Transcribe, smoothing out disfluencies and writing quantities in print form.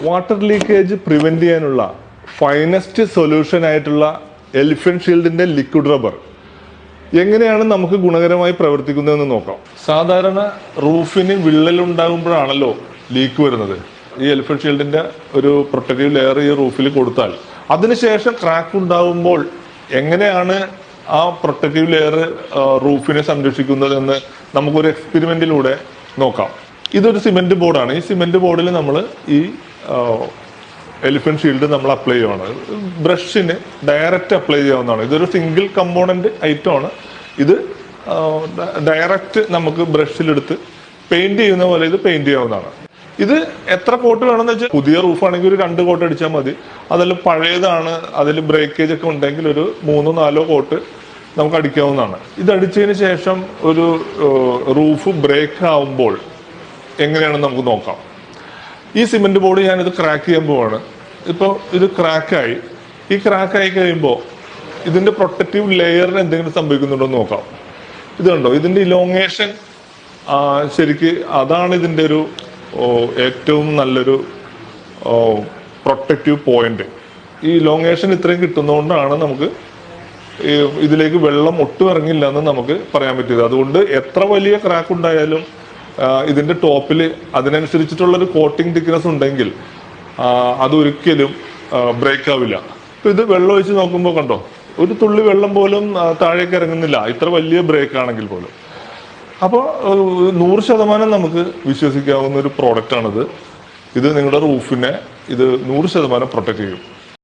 Water leakage prevent ചെയ്യാനുള്ള finest solution ആയിട്ടുള്ള elephant ഷീൽഡിന്റെ liquid rubber എങ്ങനെയാണ് നമുക്ക് ഗുണകരമായി പ്രവർത്തിക്കുന്നതെന്ന് നോക്കാം. സാധാരണ റൂഫിന് വിള്ളൽ ഉണ്ടാകുമ്പോഴാണല്ലോ ലീക്ക് വരുന്നത്. ഈ എലിഫന്റ് ഷീൽഡിന്റെ ഒരു പ്രൊട്ടക്റ്റീവ് ലെയർ ഈ റൂഫിൽ കൊടുത്താൽ അതിനുശേഷം ക്രാക്ക് ഉണ്ടാകുമ്പോൾ എങ്ങനെയാണ് ആ പ്രൊട്ടക്റ്റീവ് ലെയർ റൂഫിനെ സംരക്ഷിക്കുന്നതെന്ന് നമുക്കൊരു എക്സ്പെരിമെന്റിലൂടെ നോക്കാം. ഇതൊരു സിമെന്റ് ബോർഡാണ്. ഈ സിമെന്റ് ബോർഡിൽ നമ്മൾ ഈ എലിഫന്റ് ഷീൽഡ് നമ്മൾ അപ്ലൈ ചെയ്യുകയാണ്. ബ്രഷിന് ഡയറക്റ്റ് അപ്ലൈ ചെയ്യാവുന്നതാണ്. ഇതൊരു സിംഗിൾ കമ്പോണന്റ് ഐറ്റം ആണ്. ഇത് ഡയറക്റ്റ് നമുക്ക് ബ്രഷിലെടുത്ത് പെയിന്റ് ചെയ്യുന്ന പോലെ ഇത് പെയിന്റ് ചെയ്യാവുന്നതാണ്. ഇത് എത്ര കോട്ട് വേണമെന്ന് വെച്ചാൽ പുതിയ റൂഫാണെങ്കിൽ ഒരു 2 കോട്ട് അടിച്ചാൽ മതി. അതെല്ലാം പഴയതാണ്, അതിൽ ബ്രേക്കേജ് ഒക്കെ ഉണ്ടെങ്കിൽ ഒരു 3-4 കോട്ട് നമുക്ക് അടിക്കാവുന്നതാണ്. ഇത് അടിച്ചതിന് ശേഷം ഒരു റൂഫ് ബ്രേക്ക് ആവുമ്പോൾ എങ്ങനെയാണെന്ന് നമുക്ക് നോക്കാം. ഈ സിമെന്റ് ബോർഡ് ഞാനിത് ക്രാക്ക് ചെയ്യാൻ പോവാണ്. ഇപ്പോൾ ഇത് ക്രാക്കായി. ഈ ക്രാക്കായി കഴിയുമ്പോൾ ഇതിന്റെ പ്രൊട്ടക്റ്റീവ് ലെയറിന് എന്തെങ്കിലും സംഭവിക്കുന്നുണ്ടോ എന്ന് നോക്കാം. ഇത് കണ്ടോ, ഇതിന്റെ ഇലോങ്ങേഷൻ ശരിക്ക് അതാണ് ഇതിന്റെ ഒരു ഏറ്റവും നല്ലൊരു പ്രൊട്ടക്റ്റീവ് പോയിന്റ്. ഈ ഇലോങ്ങേഷൻ ഇത്രയും കിട്ടുന്നതുകൊണ്ടാണ് നമുക്ക് ഇതിലേക്ക് വെള്ളം ഒട്ടും ഇറങ്ങില്ല എന്ന് നമുക്ക് പറയാൻ പറ്റിയത്. അതുകൊണ്ട് എത്ര വലിയ ക്രാക്ക് ഉണ്ടായാലും ഇതിന്റെ ടോപ്പിൽ അതിനനുസരിച്ചിട്ടുള്ളൊരു കോട്ടിംഗ് തിക്നെസ് ഉണ്ടെങ്കിൽ അതൊരിക്കലും ബ്രേക്ക് ആവില്ല. ഇപ്പൊ ഇത് വെള്ളം ഒഴിച്ച് നോക്കുമ്പോൾ കണ്ടോ, ഒരു തുള്ളി വെള്ളം പോലും താഴേക്ക് ഇറങ്ങുന്നില്ല, ഇത്ര വലിയ ബ്രേക്ക് ആണെങ്കിൽ പോലും. അപ്പോൾ 100% നമുക്ക് വിശ്വസിക്കാവുന്ന ഒരു പ്രോഡക്റ്റ് ആണിത്. ഇത് നിങ്ങളുടെ റൂഫിനെ ഇത് 100% പ്രൊട്ടക്ട് ചെയ്യും.